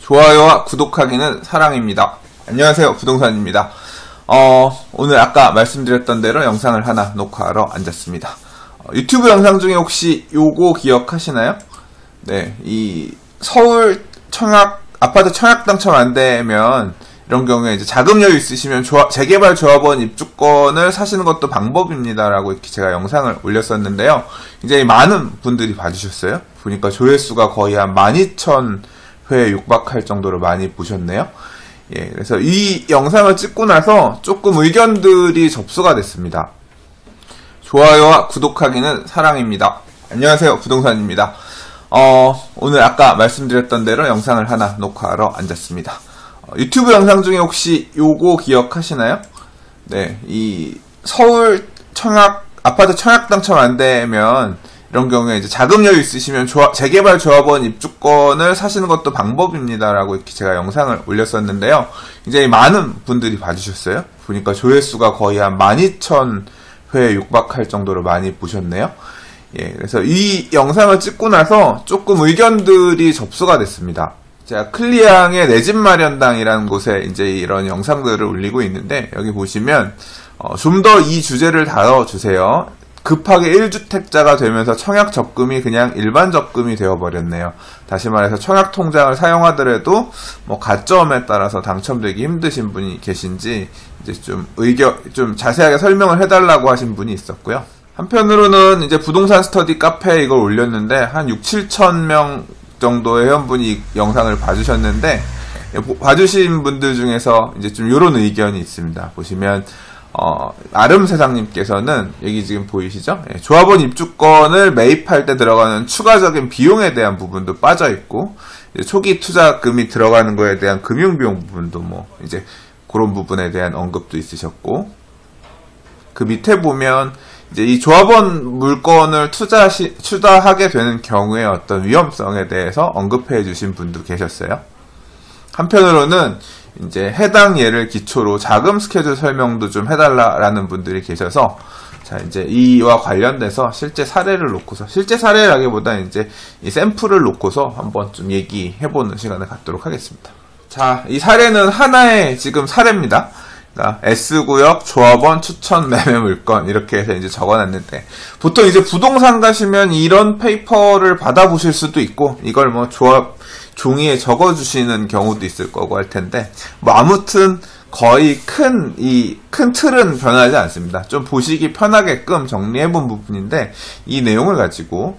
좋아요와 구독하기는 사랑입니다. 안녕하세요, 부동산입니다. 오늘 아까 말씀드렸던 대로 영상을 하나 녹화하러 앉았습니다. 유튜브 영상 중에 혹시 요거 기억하시나요? 네, 이 서울 아파트 청약 당첨 안 되면 이런 경우에 이제 자금 여유 있으시면 재개발 조합원 입주권을 사시는 것도 방법입니다라고 이렇게 제가 영상을 올렸었는데요. 굉장히 많은 분들이 봐주셨어요. 보니까 조회수가 거의 한 12,000회 육박할 정도로 많이 보셨네요. 예, 그래서 이 영상을 찍고 나서 조금 의견들이 접수가 됐습니다. 좋아요와 구독하기는 사랑입니다. 안녕하세요, 부동산입니다. 오늘 아까 말씀드렸던 대로 영상을 하나 녹화하러 앉았습니다. 유튜브 영상 중에 혹시 요거 기억하시나요? 네, 이 서울 아파트 청약 당첨 안 되면 이런 경우에 이제 자금 여유 있으시면 재개발 조합원 입주권을 사시는 것도 방법입니다라고 이렇게 제가 영상을 올렸었는데요. 굉장히 많은 분들이 봐주셨어요. 보니까 조회수가 거의 한 12,000회 육박할 정도로 많이 보셨네요. 예, 그래서 이 영상을 찍고 나서 조금 의견들이 접수가 됐습니다. 제가 클리앙의 내 집 마련당이라는 곳에 이제 이런 영상들을 올리고 있는데, 여기 보시면 좀 더 이 주제를 다뤄주세요. 급하게 1주택자가 되면서 청약 적금이 그냥 일반 적금이 되어버렸네요. 다시 말해서 청약 통장을 사용하더라도 가점에 따라서 당첨되기 힘드신 분이 계신지 이제 좀 자세하게 설명을 해달라고 하신 분이 있었고요. 한편으로는 이제 부동산 스터디 카페에 이걸 올렸는데 한 6, 7천 명 정도의 회원분이 이 영상을 봐주셨는데, 봐주신 분들 중에서 이제 좀 요런 의견이 있습니다. 보시면 아름세상님께서는 여기 지금 보이시죠? 예, 조합원 입주권을 매입할 때 들어가는 추가적인 비용에 대한 부분도 빠져있고, 초기 투자금이 들어가는 거에 대한 금융비용 부분도 이제 그런 부분에 대한 언급도 있으셨고, 그 밑에 보면 이제 이 조합원 물건을 투자하게 되는 경우에 어떤 위험성에 대해서 언급해 주신 분도 계셨어요. 한편으로는 이제 해당 예를 기초로 자금 스케줄 설명도 좀 해달라라는 분들이 계셔서, 자, 이제 이와 관련돼서 실제 사례라기보다 이제 이 샘플을 놓고서 한번 좀 얘기해보는 시간을 갖도록 하겠습니다. 자, 이 사례는 하나의 지금 사례입니다. S구역 조합원 추천 매매 물건 이렇게 해서 이제 적어놨는데, 보통 이제 부동산 가시면 이런 페이퍼를 받아보실 수도 있고, 이걸 조합 종이에 적어주시는 경우도 있을 거고 할 텐데, 아무튼 거의 큰 틀은 변하지 않습니다. 좀 보시기 편하게끔 정리해본 부분인데, 이 내용을 가지고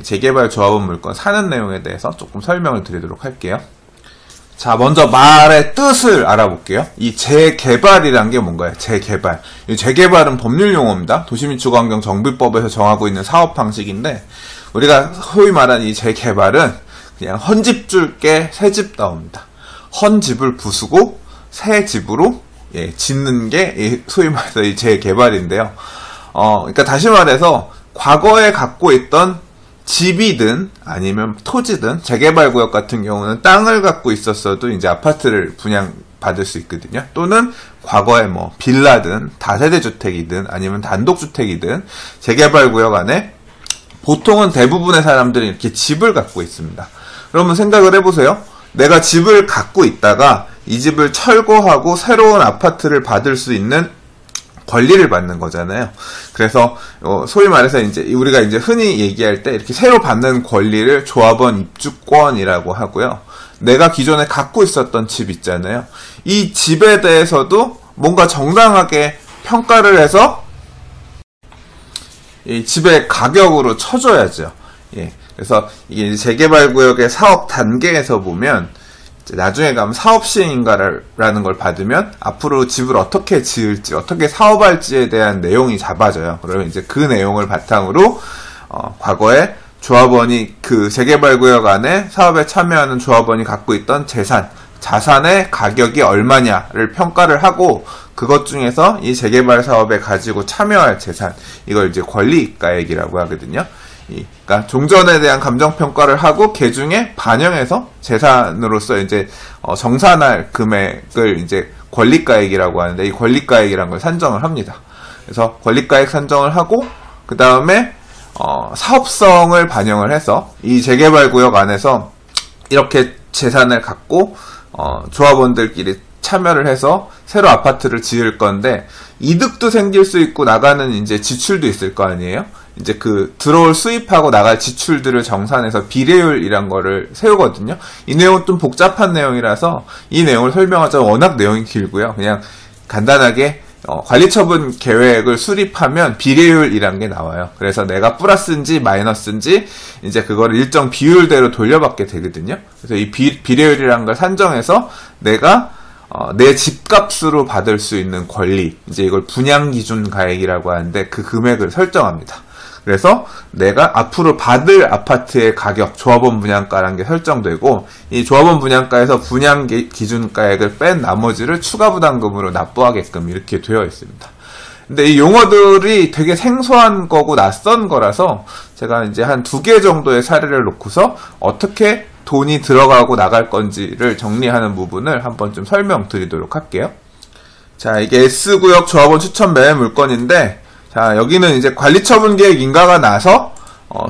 재개발 조합원 물건 사는 내용에 대해서 조금 설명을 드리도록 할게요. 자, 먼저 말의 뜻을 알아볼게요. 이 재개발이란 게 뭔가요? 재개발. 이 재개발은 법률 용어입니다. 도시민주환경 정비법에서 정하고 있는 사업 방식인데, 우리가 소위 말하는 이 재개발은 그냥 헌집 줄게 새 집 나옵니다. 헌집을 부수고 새 집으로 짓는 게 소위 말해서 이 재개발인데요. 그러니까 다시 말해서 과거에 갖고 있던 집이든 아니면 토지든, 재개발구역 같은 경우는 땅을 갖고 있었어도 이제 아파트를 분양받을 수 있거든요. 또는 과거에 빌라든 다세대 주택이든 아니면 단독주택이든 재개발구역 안에 보통은 대부분의 사람들이 이렇게 집을 갖고 있습니다. 그러면 생각을 해보세요. 내가 집을 갖고 있다가 이 집을 철거하고 새로운 아파트를 받을 수 있는 권리를 받는 거잖아요. 그래서 소위 말해서 이제 우리가 이제 흔히 얘기할 때 이렇게 새로 받는 권리를 조합원 입주권이라고 하고요. 내가 기존에 갖고 있었던 집 있잖아요. 이 집에 대해서도 뭔가 정당하게 평가를 해서 이 집의 가격으로 쳐줘야죠. 예. 그래서 이게 재개발구역의 사업 단계에서 보면, 나중에 가면 사업시행인가라는 걸 받으면 앞으로 집을 어떻게 지을지, 어떻게 사업할지에 대한 내용이 잡아져요. 그러면 이제 그 내용을 바탕으로 과거에 조합원이 그 재개발구역 안에 사업에 참여하는 조합원이 갖고 있던 자산의 가격이 얼마냐를 평가를 하고, 그것 중에서 이 재개발 사업에 가지고 참여할 재산, 이걸 이제 권리가액이라고 하거든요. 그러니까 종전에 대한 감정평가를 하고 그 중에 반영해서 재산으로서 이제 정산할 금액을 이제 권리가액이라고 하는데, 이 권리가액이라는 걸 산정을 합니다. 그래서 권리가액 산정을 하고, 그 다음에 사업성을 반영을 해서 이 재개발구역 안에서 이렇게 재산을 갖고 조합원들끼리 참여를 해서 새로 아파트를 지을 건데 이득도 생길 수 있고 나가는 이제 지출도 있을 거 아니에요? 이제 그 들어올 수입하고 나갈 지출들을 정산해서 비례율이란 거를 세우거든요. 이 내용은 좀 복잡한 내용이라서 이 내용을 설명하자면 워낙 내용이 길고요. 그냥 간단하게 관리처분 계획을 수립하면 비례율이란 게 나와요. 그래서 내가 플러스인지 마이너스인지 이제 그거를 일정 비율대로 돌려받게 되거든요. 그래서 이 비례율이란 걸 산정해서 내가 내 집값으로 받을 수 있는 권리, 이제 이걸 분양기준가액이라고 하는데 그 금액을 설정합니다. 그래서 내가 앞으로 받을 아파트의 가격, 조합원 분양가라는 게 설정되고 이 조합원 분양가에서 분양기준가액을 뺀 나머지를 추가부담금으로 납부하게끔 이렇게 되어 있습니다. 근데 이 용어들이 되게 생소한 거고 낯선 거라서 제가 이제 한 2개 정도의 사례를 놓고서 어떻게 돈이 들어가고 나갈 건지를 정리하는 부분을 한번 좀 설명드리도록 할게요. 자, 이게 S구역 조합원 추천 매매 물건인데, 자, 여기는 이제 관리처분 계획 인가가 나서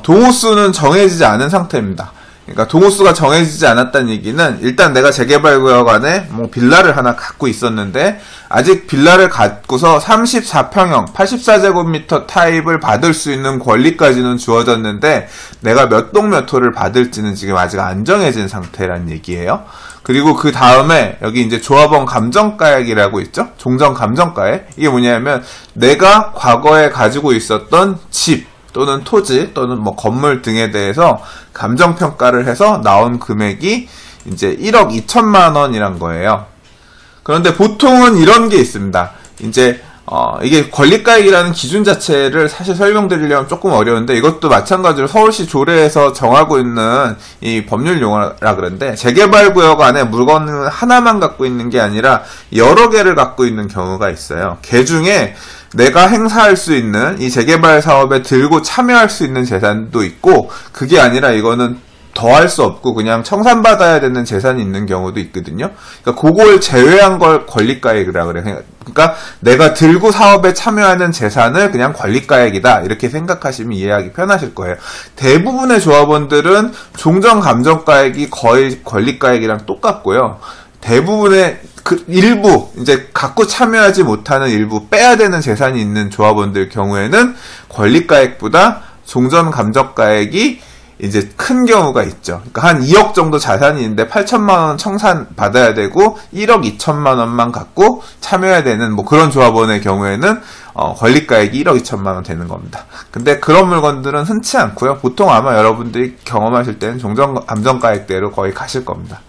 동호수는 정해지지 않은 상태입니다. 그러니까 동호수가 정해지지 않았다는 얘기는 일단 내가 재개발구역 안에 뭐 빌라를 하나 갖고 있었는데 아직 빌라를 갖고서 34평형 84제곱미터 타입을 받을 수 있는 권리까지는 주어졌는데 내가 몇 동 몇 호를 받을지는 지금 아직 안 정해진 상태란 얘기예요. 그리고 그 다음에 여기 이제 조합원 감정가액이라고 있죠? 종전 감정가액. 이게 뭐냐면 내가 과거에 가지고 있었던 집 또는 토지 또는 뭐 건물 등에 대해서 감정평가를 해서 나온 금액이 이제 1억 2천만 원이란 거예요. 그런데 보통은 이런 게 있습니다. 이제 이게 권리가액이라는 기준 자체를 사실 설명드리려면 조금 어려운데 이것도 마찬가지로 서울시 조례에서 정하고 있는 이 법률 용어라 그런데 재개발구역 안에 물건을 하나만 갖고 있는 게 아니라 여러 개를 갖고 있는 경우가 있어요. 그 중에 내가 행사할 수 있는 이 재개발 사업에 들고 참여할 수 있는 재산도 있고 그게 아니라 이거는 더 할 수 없고 그냥 청산받아야 되는 재산이 있는 경우도 있거든요. 그러니까 그걸 제외한 걸 권리가액이라 그래요. 그러니까 내가 들고 사업에 참여하는 재산을 그냥 권리가액이다 이렇게 생각하시면 이해하기 편하실 거예요. 대부분의 조합원들은 종전감정가액이 거의 권리가액이랑 똑같고요. 대부분의 그 일부 이제 갖고 참여하지 못하는 일부 빼야 되는 재산이 있는 조합원들 경우에는 권리가액보다 종전감정가액이 이제 큰 경우가 있죠. 그러니까 한 2억 정도 자산이 있는데 8천만 원 청산 받아야 되고 1억 2천만 원만 갖고 참여해야 되는 뭐 그런 조합원의 경우에는 권리가액이 1억 2천만 원 되는 겁니다. 근데 그런 물건들은 흔치 않고요. 보통 아마 여러분들이 경험하실 때는 종전감정가액대로 거의 가실 겁니다.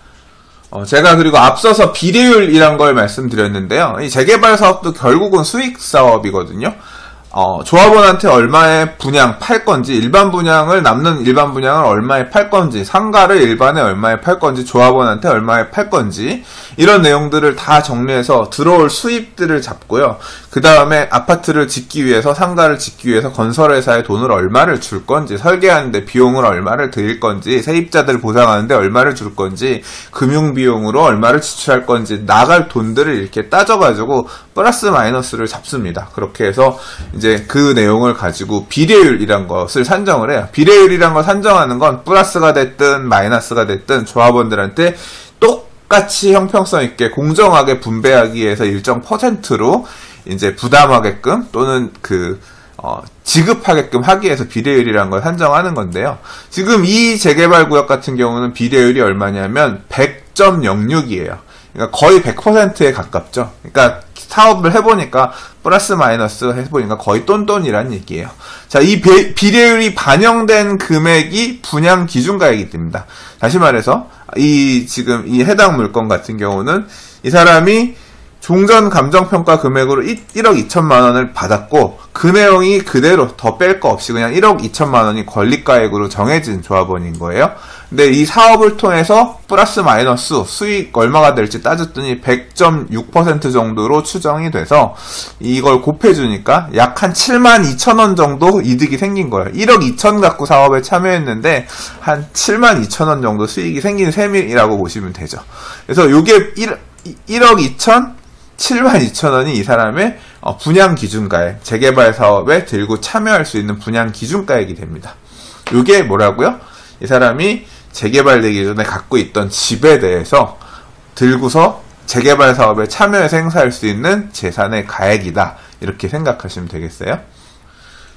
제가 그리고 앞서서 비례율이란 걸 말씀드렸는데요. 이 재개발 사업도 결국은 수익 사업이거든요. 조합원한테 얼마에 분양 팔 건지, 일반 분양을 남는 일반 분양을 얼마에 팔 건지, 상가를 일반에 얼마에 팔 건지, 조합원한테 얼마에 팔 건지 이런 내용들을 다 정리해서 들어올 수입들을 잡고요. 그 다음에 아파트를 짓기 위해서 상가를 짓기 위해서 건설회사에 돈을 얼마를 줄 건지, 설계하는데 비용을 얼마를 드릴 건지, 세입자들 보상하는데 얼마를 줄 건지, 금융비용으로 얼마를 지출할 건지 나갈 돈들을 이렇게 따져가지고 플러스 마이너스를 잡습니다. 그렇게 해서 이제 그 내용을 가지고 비례율이란 것을 산정을 해요. 비례율이란 걸 산정하는 건 플러스가 됐든 마이너스가 됐든 조합원들한테 똑같이 형평성 있게 공정하게 분배하기 위해서 일정 퍼센트로 이제 부담하게끔 또는 지급하게끔 하기 위해서 비례율이라는 걸 산정하는 건데요. 지금 이 재개발 구역 같은 경우는 비례율이 얼마냐면 100.06이에요. 그러니까 거의 100%에 가깝죠. 그러니까 사업을 해보니까 플러스 마이너스 해보니까 거의 똔똔이란 얘기예요. 자, 이 비례율이 반영된 금액이 분양 기준가액이 됩니다. 다시 말해서 지금 이 해당 물건 같은 경우는 이 사람이 종전 감정평가 금액으로 1억 2천만 원을 받았고 그 내용이 그대로 더 뺄 거 없이 그냥 1억 2천만 원이 권리가액으로 정해진 조합원인 거예요. 근데 이 사업을 통해서 플러스 마이너스 수익 얼마가 될지 따졌더니 100.6% 정도로 추정이 돼서 이걸 곱해주니까 약 한 7만 2천 원 정도 이득이 생긴 거예요. 1억 2천 갖고 사업에 참여했는데 한 7만 2천 원 정도 수익이 생긴 셈이라고 보시면 되죠. 그래서 이게 1억 2천 7만 2천 원이 이 사람의 분양 기준가액, 재개발 사업에 들고 참여할 수 있는 분양 기준가액이 됩니다. 이게 뭐라고요? 이 사람이 재개발되기 전에 갖고 있던 집에 대해서 들고서 재개발 사업에 참여해서 행사할 수 있는 재산의 가액이다. 이렇게 생각하시면 되겠어요.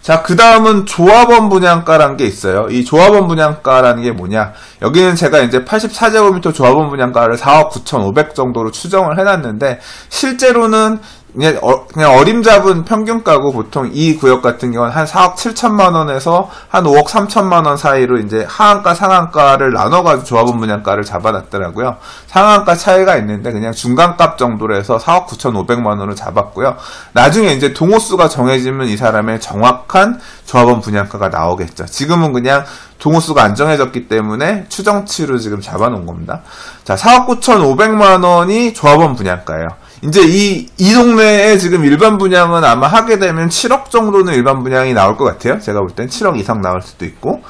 자, 그 다음은 조합원 분양가라는 게 있어요. 이 조합원 분양가라는 게 뭐냐? 여기는 제가 이제 84제곱미터 조합원 분양가를 4억 9,500 정도로 추정을 해놨는데, 실제로는 그냥 어림잡은 평균가고, 보통 이 구역 같은 경우는 한 4억 7천만 원에서 한 5억 3천만 원 사이로 이제 하한가, 상한가를 나눠가지고 조합원 분양가를 잡아놨더라고요. 상한가 차이가 있는데 그냥 중간값 정도로 해서 4억 9,500만 원으로 잡았고요. 나중에 이제 동호수가 정해지면 이 사람의 정확한 조합원 분양가가 나오겠죠. 지금은 그냥 동호수가 안 정해졌기 때문에 추정치로 지금 잡아놓은 겁니다. 자, 4억 9,500만 원이 조합원 분양가예요. 이제 이 동네에 지금 일반 분양은 아마 하게 되면 7억 정도는 일반 분양이 나올 것 같아요. 제가 볼 땐 7억 이상 나올 수도 있고,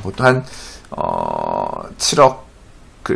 보통 한, 7억,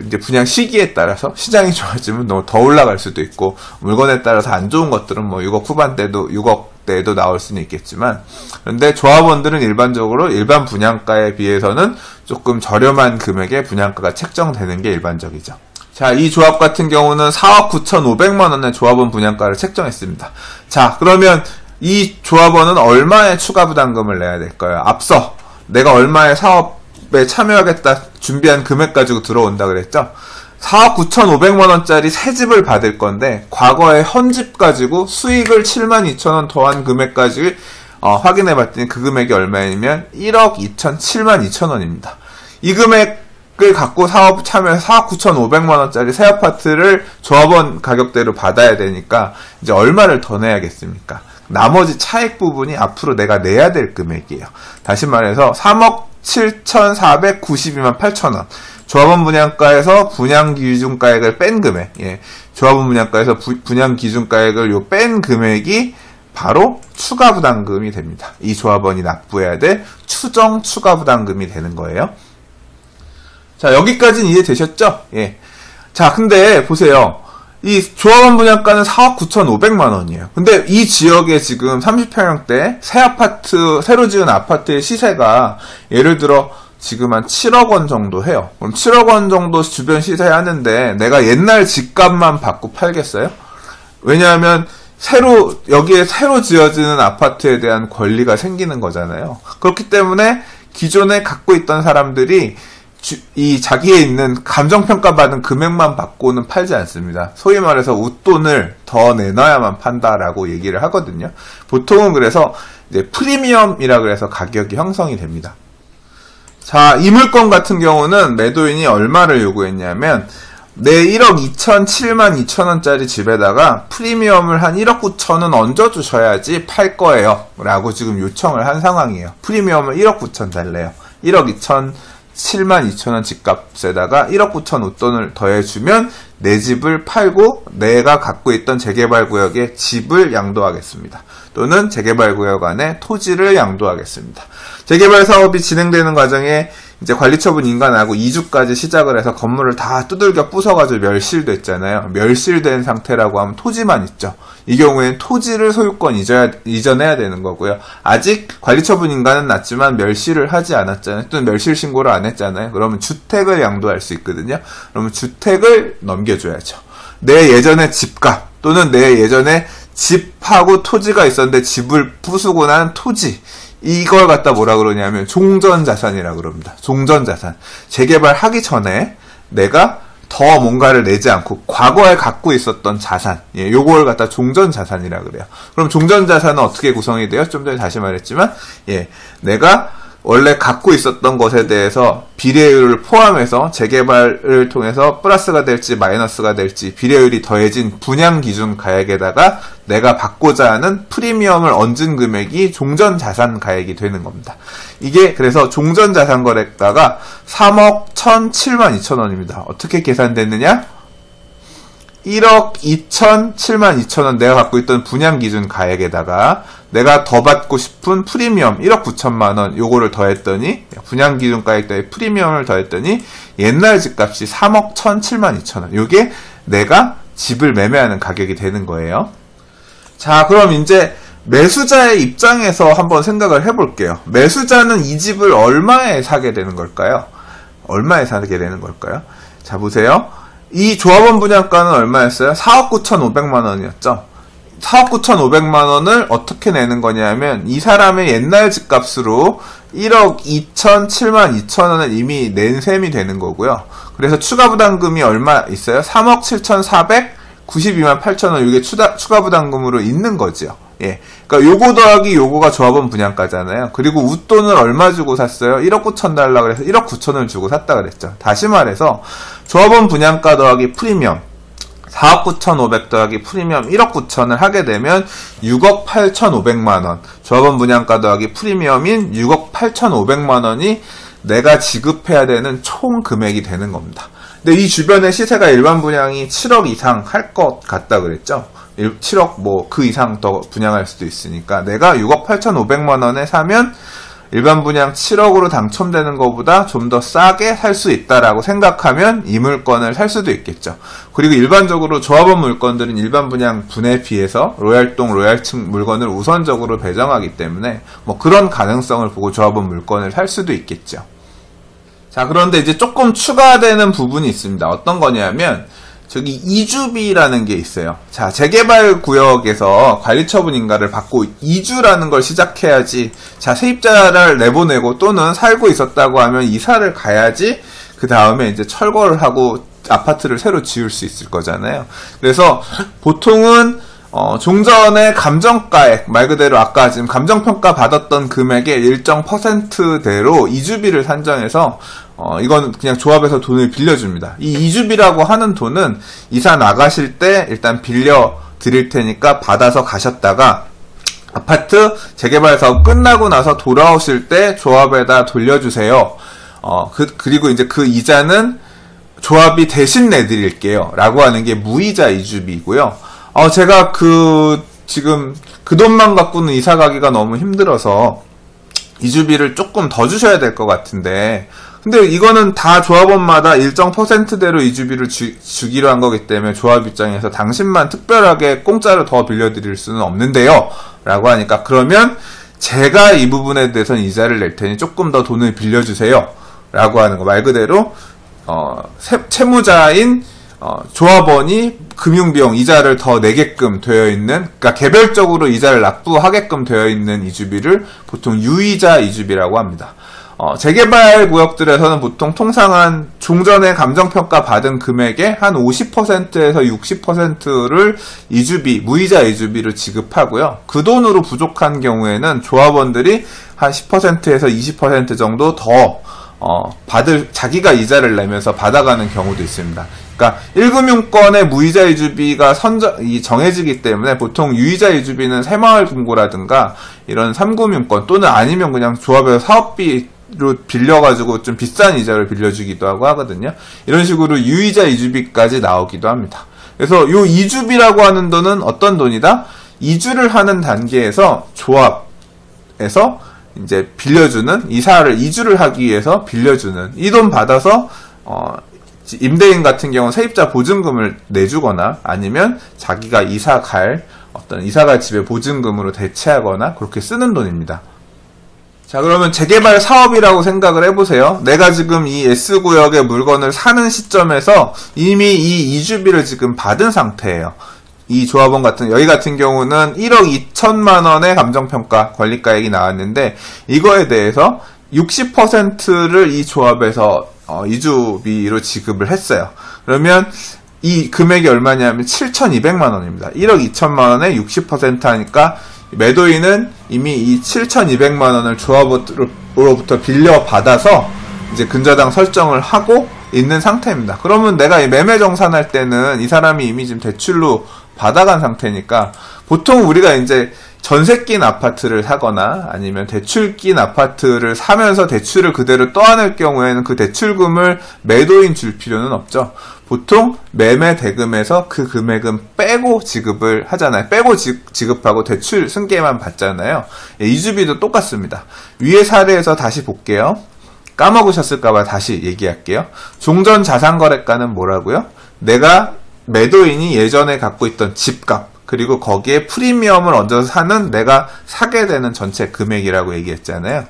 이제 분양 시기에 따라서 시장이 좋아지면 너무 더 올라갈 수도 있고, 물건에 따라서 안 좋은 것들은 뭐 6억 후반대도, 6억대도 나올 수는 있겠지만, 그런데 조합원들은 일반적으로 일반 분양가에 비해서는 조금 저렴한 금액의 분양가가 책정되는 게 일반적이죠. 자, 이 조합 같은 경우는 4억 9,500만 원의 조합원 분양가를 책정했습니다. 자, 그러면 이 조합원은 얼마의 추가 부담금을 내야 될까요? 앞서 내가 얼마의 사업에 참여하겠다 준비한 금액 가지고 들어온다 그랬죠? 4억 9,500만 원짜리 새 집을 받을 건데, 과거에 현 집 가지고 수익을 72,000원 더한 금액까지 확인해 봤더니 그 금액이 얼마냐면 1억 2,072,000원입니다. 이 금액을 갖고 사업 참여해서 4억 9,500만 원짜리 새 아파트를 조합원 가격대로 받아야 되니까 이제 얼마를 더 내야겠습니까? 나머지 차액 부분이 앞으로 내가 내야 될 금액이에요. 다시 말해서 3억 7,492만 8천원. 조합원 분양가에서 분양기준가액을 뺀 금액. 예. 조합원 분양가에서 분양기준가액을 뺀 금액이 바로 추가 부담금이 됩니다. 이 조합원이 납부해야 될 추정 추가 부담금이 되는 거예요. 자, 여기까지는 이해되셨죠? 예. 자, 근데 보세요. 이 조합원 분양가는 4억 9,500만 원이에요. 근데 이 지역에 지금 30평형대 새 아파트, 새로 지은 아파트의 시세가 예를 들어 지금 한 7억 원 정도 해요. 그럼 7억 원 정도 주변 시세 하는데 내가 옛날 집값만 받고 팔겠어요? 왜냐하면 여기에 새로 지어지는 아파트에 대한 권리가 생기는 거잖아요. 그렇기 때문에 기존에 갖고 있던 사람들이 이 자기에 있는 감정평가받은 금액만 받고는 팔지 않습니다. 소위 말해서 웃돈을 더 내놔야만 판다라고 얘기를 하거든요. 보통은 그래서 이제 프리미엄이라 그래서 가격이 형성이 됩니다. 자, 이 물건 같은 경우는 매도인이 얼마를 요구했냐면 내 1억 2,007만 2천원짜리 집에다가 프리미엄을 한 1억 9천원 얹어주셔야지 팔 거예요 라고 지금 요청을 한 상황이에요. 프리미엄을 1억 9천 달래요. 1억 2,007만 2천원 집값에다가 1억 9천 웃돈을 더해주면 내 집을 팔고 내가 갖고 있던 재개발구역에 집을 양도하겠습니다. 또는 재개발구역 안에 토지를 양도하겠습니다. 재개발 사업이 진행되는 과정에 이제 관리처분 인가나고 이주까지 시작을 해서 건물을 다 두들겨 부숴가지고 멸실됐잖아요. 멸실된 상태라고 하면 토지만 있죠. 이 경우에는 토지를 소유권 이전해야 되는 거고요. 아직 관리처분 인가는 났지만 멸실을 하지 않았잖아요. 또는 멸실 신고를 안 했잖아요. 그러면 주택을 양도할 수 있거든요. 그러면 주택을 넘겨줘야죠. 내 예전에 집값 또는 내 예전에 집하고 토지가 있었는데 집을 부수고 난 토지, 이걸 갖다 뭐라 그러냐면 종전자산이라 그럽니다. 종전자산. 재개발하기 전에 내가 더 뭔가를 내지 않고 과거에 갖고 있었던 자산, 예, 요걸 갖다 종전자산이라 그래요. 그럼 종전자산은 어떻게 구성이 돼요? 좀 전에 다시 말했지만, 예, 내가 원래 갖고 있었던 것에 대해서 비례율을 포함해서 재개발을 통해서 플러스가 될지 마이너스가 될지 비례율이 더해진 분양기준 가액에다가 내가 받고자 하는 프리미엄을 얹은 금액이 종전자산 가액이 되는 겁니다. 이게 그래서 종전자산 거래가가 3억 1,007만 2천원입니다. 어떻게 계산됐느냐? 1억 2,007만 2천원 내가 갖고 있던 분양기준 가액에다가 내가 더 받고 싶은 프리미엄 1억 9천만원 요거를 더했더니 분양기준 가액에 프리미엄을 더했더니 옛날 집값이 3억 1,007만 2천원, 요게 내가 집을 매매하는 가격이 되는 거예요. 자, 그럼 이제 매수자의 입장에서 한번 생각을 해볼게요. 매수자는 이 집을 얼마에 사게 되는 걸까요? 얼마에 사게 되는 걸까요? 자, 보세요. 이 조합원 분양가는 얼마였어요? 4억 9,500만 원이었죠. 4억 9,500만 원을 어떻게 내는 거냐면 이 사람의 옛날 집값으로 1억 2,007만 2천 원을 이미 낸 셈이 되는 거고요. 그래서 추가 부담금이 얼마 있어요? 3억 7,492만 8천 원 이게 추가 부담금으로 있는 거죠. 예. 그러니까 요거 더하기 요거가 조합원 분양가잖아요. 그리고 웃돈을 얼마 주고 샀어요? 1억 9천 달라 그래서 1억 9천을 주고 샀다 그랬죠. 다시 말해서 조합원 분양가 더하기 프리미엄 4억 9,500 더하기 프리미엄 1억 9천을 하게 되면 6억 8,500만 원. 조합원 분양가 더하기 프리미엄인 6억 8,500만 원이 내가 지급해야 되는 총 금액이 되는 겁니다. 근데 이 주변의 시세가 일반 분양이 7억 이상 할 것 같다 그랬죠. 7억 뭐 그 이상 더 분양할 수도 있으니까 내가 6억 8,500만 원에 사면 일반 분양 7억으로 당첨되는 것보다 좀 더 싸게 살 수 있다라고 생각하면 이 물건을 살 수도 있겠죠. 그리고 일반적으로 조합원 물건들은 일반 분양 분에 비해서 로얄동, 로얄층 물건을 우선적으로 배정하기 때문에 뭐 그런 가능성을 보고 조합원 물건을 살 수도 있겠죠. 자, 그런데 이제 조금 추가되는 부분이 있습니다. 어떤 거냐면 저기 이주비라는 게 있어요. 자, 재개발 구역에서 관리처분 인가를 받고 이주라는 걸 시작해야지. 자, 세입자를 내보내고 또는 살고 있었다고 하면 이사를 가야지 그 다음에 이제 철거를 하고 아파트를 새로 지을 수 있을 거잖아요. 그래서 보통은 종전의 감정가액, 말 그대로 아까 지금 감정평가 받았던 금액의 일정 퍼센트대로 이주비를 산정해서 이건 그냥 조합에서 돈을 빌려줍니다. 이 이주비라고 하는 돈은 이사 나가실 때 일단 빌려 드릴 테니까 받아서 가셨다가 아파트 재개발 사업 끝나고 나서 돌아오실 때 조합에다 돌려주세요. 그리고 이제 그 이자는 조합이 대신 내드릴게요. 라고 하는 게 무이자 이주비이고요. 제가 지금 그 돈만 갖고는 이사 가기가 너무 힘들어서 이주비를 조금 더 주셔야 될 것 같은데, 근데 이거는 다 조합원마다 일정 퍼센트대로 이주비를 주기로 한 거기 때문에 조합 입장에서 당신만 특별하게 공짜로 더 빌려드릴 수는 없는데요. 라고 하니까 그러면 제가 이 부분에 대해서는 이자를 낼 테니 조금 더 돈을 빌려주세요. 라고 하는 거. 말 그대로 채무자인 조합원이 금융비용 이자를 더 내게끔 되어 있는, 그러니까 개별적으로 이자를 납부하게끔 되어 있는 이주비를 보통 유이자 이주비라고 합니다. 재개발 구역들에서는 보통 통상한 종전에 감정평가 받은 금액의 한 50%에서 60%를 이주비, 무이자 이주비로 지급하고요. 그 돈으로 부족한 경우에는 조합원들이 한 10%에서 20% 정도 더 자기가 이자를 내면서 받아가는 경우도 있습니다. 그러니까 1금융권의 무이자 이주비가 정해지기 때문에 보통 유이자 이주비는 새마을금고라든가 이런 3금융권 또는 아니면 그냥 조합에서 사업비로 빌려가지고 좀 비싼 이자를 빌려주기도 하고 하거든요. 이런 식으로 유이자 이주비까지 나오기도 합니다. 그래서 요 이주비라고 하는 돈은 어떤 돈이다? 이주를 하는 단계에서 조합에서 이제 빌려주는, 이주를 하기 위해서 빌려주는, 이 돈 받아서 임대인 같은 경우는 세입자 보증금을 내주거나 아니면 자기가 이사갈 집의 보증금으로 대체하거나 그렇게 쓰는 돈입니다. 자, 그러면 재개발 사업이라고 생각을 해보세요. 내가 지금 이 S구역의 물건을 사는 시점에서 이미 이 이주비를 지금 받은 상태예요. 이 조합원 여기 같은 경우는 1억 2천만 원의 감정평가 권리가액이 나왔는데 이거에 대해서 60%를 이 조합에서 이주비로 지급을 했어요. 그러면 이 금액이 얼마냐면 7,200만 원입니다. 1억 2천만 원에 60% 하니까 매도인은 이미 이 7,200만 원을 조합으로부터 빌려받아서 이제 근저당 설정을 하고 있는 상태입니다. 그러면 내가 이 매매 정산할 때는 이 사람이 이미 지금 대출로 받아간 상태니까 보통 우리가 이제 전세 낀 아파트를 사거나 아니면 대출 낀 아파트를 사면서 대출을 그대로 떠안을 경우에는 그 대출금을 매도인 줄 필요는 없죠. 보통 매매 대금에서 그 금액은 빼고 지급을 하잖아요. 빼고 지급하고 대출 승계만 받잖아요. 이주비도 똑같습니다. 위의 사례에서 다시 볼게요. 까먹으셨을까봐 다시 얘기할게요. 종전 자산거래가는 뭐라고요? 내가 매도인이 예전에 갖고 있던 집값, 그리고 거기에 프리미엄을 얹어서 사는 내가 사게 되는 전체 금액이라고 얘기했잖아요.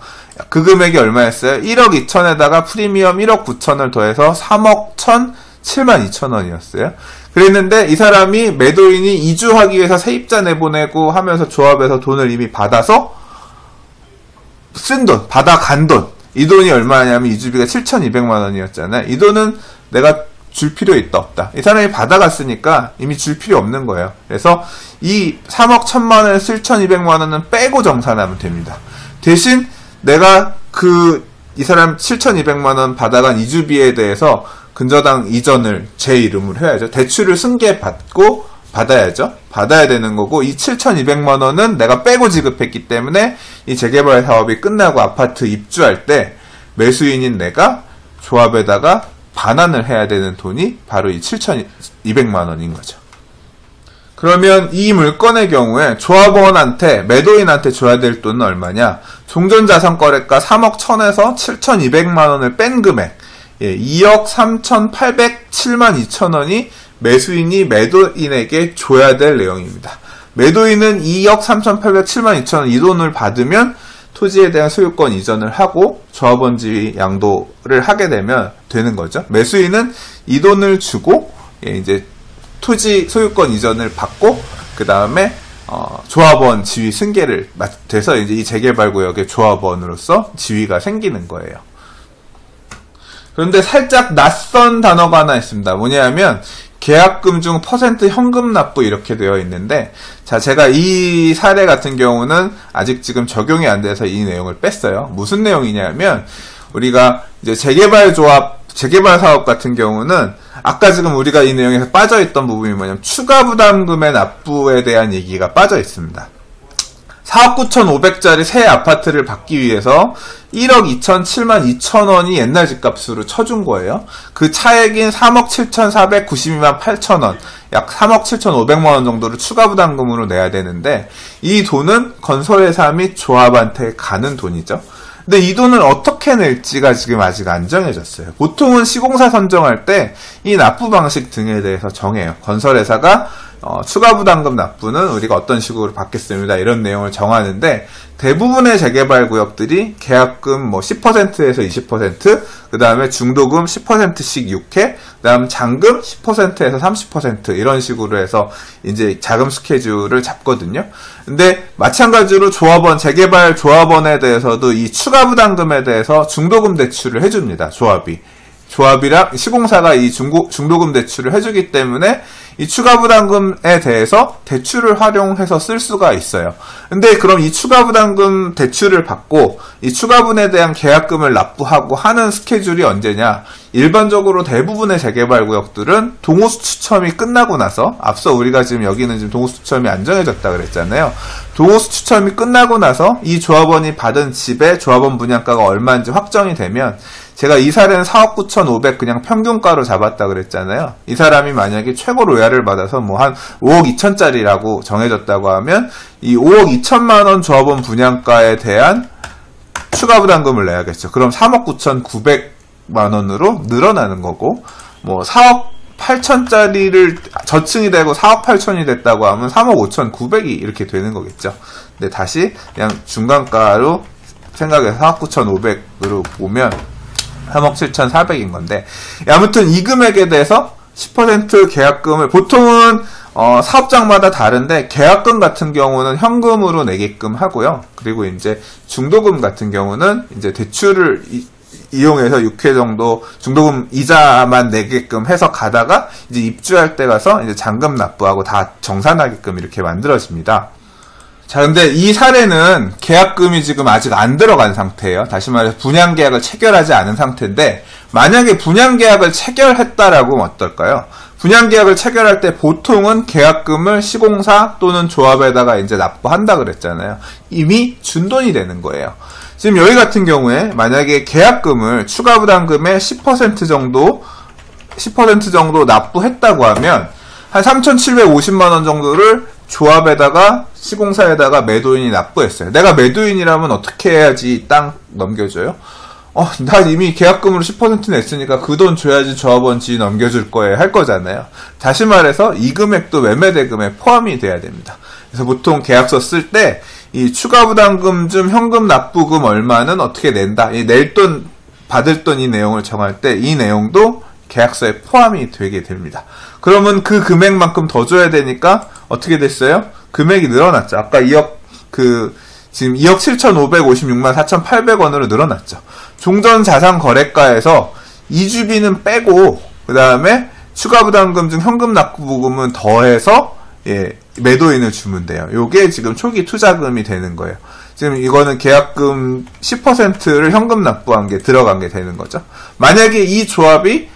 그 금액이 얼마였어요? 1억 2천에다가 프리미엄 1억 9천을 더해서 3억 1천 7만 2천 원이었어요. 그랬는데 이 사람이 매도인이 이주하기 위해서 세입자 내보내고 하면서 조합에서 돈을 이미 받아서 쓴 돈, 받아간 돈. 이 돈이 얼마냐면 이주비가 7,200만 원이었잖아요. 이 돈은 내가 줄 필요 있다 없다. 이 사람이 받아갔으니까 이미 줄 필요 없는 거예요. 그래서 이 3억 1천만 원에 7,200만 원은 빼고 정산하면 됩니다. 대신 내가 이 사람 7,200만 원 받아간 이주비에 대해서 근저당 이전을 제 이름으로 해야죠. 대출을 승계받고 받아야죠. 받아야 되는 거고 이 7,200만 원은 내가 빼고 지급했기 때문에 이 재개발 사업이 끝나고 아파트 입주할 때 매수인인 내가 조합에다가 반환을 해야 되는 돈이 바로 이 7,200만 원인 거죠. 그러면 이 물건의 경우에 조합원한테 매도인한테 줘야 될 돈은 얼마냐? 종전자산거래가 3억 1천에서 7,200만 원을 뺀 금액 2억 3,807만 2천 원이 매수인이 매도인에게 줘야 될 내용입니다. 매도인은 2억 3,807만 2천 원 이 돈을 받으면 토지에 대한 소유권 이전을 하고 조합원 지위 양도를 하게 되면 되는 거죠. 매수인은 이 돈을 주고 이제 토지 소유권 이전을 받고 그 다음에 조합원 지위 승계를 돼서 이제 이 재개발 구역의 조합원으로서 지위가 생기는 거예요. 그런데 살짝 낯선 단어가 하나 있습니다. 뭐냐면 계약금 중 퍼센트 현금 납부 이렇게 되어 있는데 자 제가 이 사례 같은 경우는 아직 지금 적용이 안 돼서 이 내용을 뺐어요. 무슨 내용이냐면 우리가 이제 재개발 사업 같은 경우는 아까 지금 우리가 이 내용에서 빠져있던 부분이 뭐냐면 추가 부담금의 납부에 대한 얘기가 빠져 있습니다. 4억 9,500짜리 새 아파트를 받기 위해서 1억 2,007만 2천 원이 옛날 집값으로 쳐준 거예요. 그 차액인 3억 7,492만 8천 원, 약 3억 7,500만 원 정도를 추가 부담금으로 내야 되는데 이 돈은 건설회사 및 조합한테 가는 돈이죠. 근데 이 돈을 어떻게 낼지가 지금 아직 안 정해졌어요. 보통은 시공사 선정할 때 이 납부 방식 등에 대해서 정해요. 건설회사가 추가 부담금 납부는 우리가 어떤 식으로 받겠습니다. 이런 내용을 정하는데 대부분의 재개발 구역들이 계약금 10%에서 20%, 그 다음에 중도금 10%씩 6회, 그 다음 잔금 10%에서 30% 이런 식으로 해서 이제 자금 스케줄을 잡거든요. 근데 마찬가지로 재개발 조합원에 대해서도 이 추가 부담금에 대해서 중도금 대출을 해줍니다. 조합이랑 시공사가 이 중도금 대출을 해주기 때문에 이 추가 부담금에 대해서 대출을 활용해서 쓸 수가 있어요. 근데 그럼 이 추가 부담금 대출을 받고 이 추가분에 대한 계약금을 납부하고 하는 스케줄이 언제냐? 일반적으로 대부분의 재개발 구역들은 동호수 추첨이 끝나고 나서 앞서 우리가 지금 여기는 지금 동호수 추첨이 안 정해졌다 그랬잖아요. 동호수 추첨이 끝나고 나서 이 조합원이 받은 집의 조합원 분양가가 얼마인지 확정이 되면 제가 이 사례는 4억 9,500 그냥 평균가로 잡았다 그랬잖아요. 이 사람이 만약에 최고 로얄을 받아서 한 5억 2천짜리라고 정해졌다고 하면 이 5억 2천만 원 조합원 분양가에 대한 추가 부담금을 내야겠죠. 그럼 3억 9,900만 원으로 늘어나는 거고 4억 8천짜리를 저층이 되고 4억 8천이 됐다고 하면 3억 5,900이 이렇게 되는 거겠죠. 근데 다시 그냥 중간가로 생각해서 4억 9,500으로 보면 3억 7,400인 건데 아무튼 이 금액에 대해서 10% 계약금을 보통은 사업장마다 다른데 계약금 같은 경우는 현금으로 내게끔 하고요. 그리고 이제 중도금 같은 경우는 이제 대출을 이용해서 6회 정도 중도금 이자만 내게끔 해서 가다가 이제 입주할 때 가서 이제 잔금 납부하고 다 정산하게끔 이렇게 만들어집니다. 자, 근데 이 사례는 계약금이 지금 아직 안 들어간 상태예요. 다시 말해서 분양계약을 체결하지 않은 상태인데 만약에 분양계약을 체결했다라고 하면 어떨까요? 분양계약을 체결할 때 보통은 계약금을 시공사 또는 조합에다가 이제 납부한다 그랬잖아요. 이미 준 돈이 되는 거예요. 지금 여기 같은 경우에 만약에 계약금을 추가부담금의 10% 정도 납부했다고 하면 한 3,750만 원 정도를 조합에다가 시공사에다가 매도인이 납부했어요. 내가 매도인이라면 어떻게 해야지 땅 넘겨줘요? 나 이미 계약금으로 10% 냈으니까 그 돈 줘야지 조합원 지위 넘겨줄 거예요 할 거잖아요. 다시 말해서 이 금액도 매매대금에 포함이 돼야 됩니다. 그래서 보통 계약서 쓸 때 이 추가부담금 중 현금 납부금 얼마는 어떻게 낸다, 이 낼 돈 받을 돈 이 내용을 정할 때 이 내용도 계약서에 포함이 되게 됩니다. 그러면 그 금액만큼 더 줘야 되니까 어떻게 됐어요? 금액이 늘어났죠. 아까 2억 지금 2억 7,556만 4,800원으로 늘어났죠. 종전자산거래가에서 이주비는 빼고 그 다음에 추가부담금 중 현금 납부금은 더해서 매도인을 주면 돼요. 요게 지금 초기 투자금이 되는 거예요. 지금 이거는 계약금 10%를 현금 납부한 게 들어간 게 되는 거죠. 만약에 이 조합이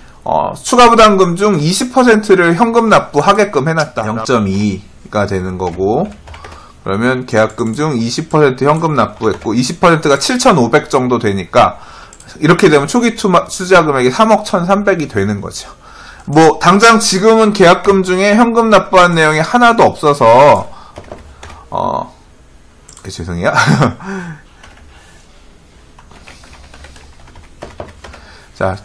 추가부담금 중 20%를 현금 납부하게끔 해놨다. 0.2가 되는 거고, 그러면 계약금 중 20% 현금 납부했고 20%가 7,500 정도 되니까 이렇게 되면 초기 투자 금액이 3억 1,300이 되는 거죠. 뭐 당장 지금은 계약금 중에 현금 납부한 내용이 하나도 없어서 죄송해요. 자,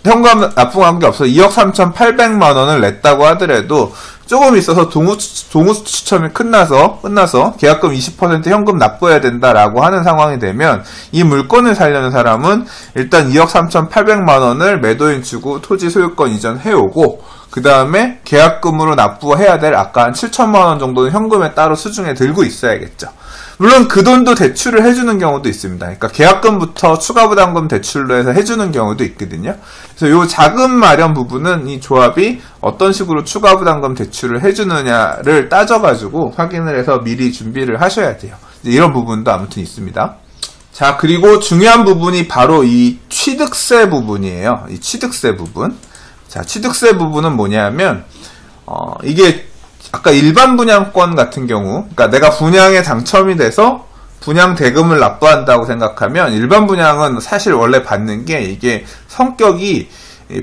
현금 납부한 게 없어 2억 3,800만 원을 냈다고 하더라도 조금 있어서 동우수 추첨이 끝나서 계약금 20% 현금 납부해야 된다라고 하는 상황이 되면 이 물건을 살려는 사람은 일단 2억 3,800만 원을 매도인 주고 토지 소유권 이전해오고 그 다음에 계약금으로 납부해야 될 아까 한 7천만 원 정도는 현금에 따로 수중에 들고 있어야겠죠. 물론 그 돈도 대출을 해주는 경우도 있습니다. 그러니까 계약금부터 추가부담금 대출로 해서 해주는 경우도 있거든요. 그래서 이 자금 마련 부분은 이 조합이 어떤 식으로 추가부담금 대출을 해주느냐를 따져가지고 확인을 해서 미리 준비를 하셔야 돼요. 이런 부분도 아무튼 있습니다. 자, 그리고 중요한 부분이 바로 이 취득세 부분이에요. 이 취득세 부분. 자, 취득세 부분은 뭐냐면 이게 아까 일반 분양권 같은 경우, 그러니까 내가 분양에 당첨이 돼서 분양 대금을 납부한다고 생각하면 일반 분양은 사실 원래 받는 게 이게 성격이